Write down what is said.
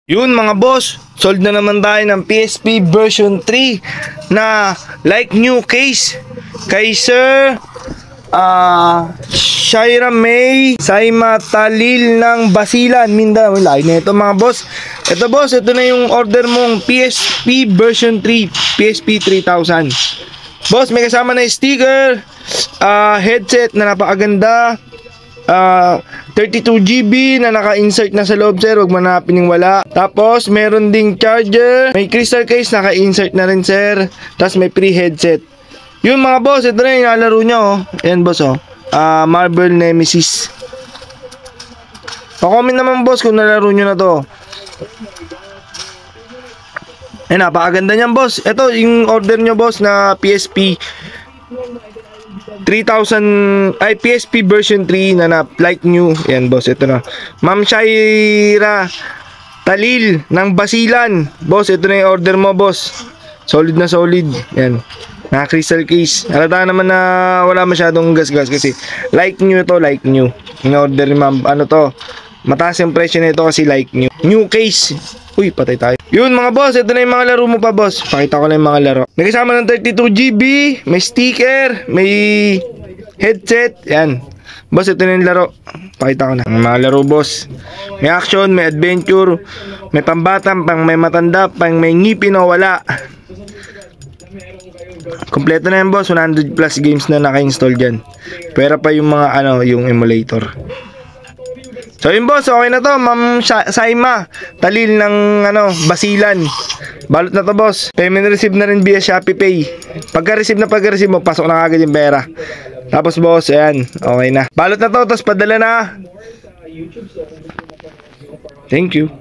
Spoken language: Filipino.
Yun mga boss, sold na naman tayo ng PSP version 3 na like new case kay Sir Shaira May Saima Talil ng Basilan, Mindanao. Lain na ito mga boss. Ito boss, ito na yung order mong PSP version 3, PSP 3000. Boss, may kasama na sticker, headset na napakaganda, 32GB na naka-insert na sa loob, sir. Huwag manapin yung wala. Tapos meron ding charger, may crystal case, naka-insert na rin, sir. Tapos may pre-headset. Yun mga boss, ito na yung nalaro niya, oh. Ayan boss, oh. Marble Nemesis. Pa-comment naman boss kung nalaro nyo na to. Ayan, napakaganda niyan boss. Ito yung order nyo boss na PSP 3000, ay PSP version 3 na like new. Ayan boss, ito na. Ma'am Shaira Talil ng Basilan. Boss, ito na yung order mo boss. Solid na solid. Ayan, na crystal case. Halata naman na wala masyadong gas-gas kasi like new to, like new. In order ni ma'am, ano to, mataas yung presyo nito kasi like new. New case. Uy, patay tayo. Yun mga boss, ito na yung mga laro mo pa boss. Pakita ko na yung mga laro. May kasama ng 32GB, may sticker, may headset. Yan. Boss, ito na yung laro. Pakita ko na. Ang mga laro boss. May action, may adventure, may pambatang, pang may matanda, pang may ngipin o wala. Kompleto na yan boss, 100 plus games na naka-install dyan. Pwera pa yung mga yung emulator. So yun boss, okay na to. Ma'am Saima Talil ng Basilan. Balot na to boss. Payment receive na rin via Shopee Pay. Pagka-receive mo, pasok na agad yung pera. Tapos boss, ayan, okay na. Balot na to, tapos padala na. Thank you.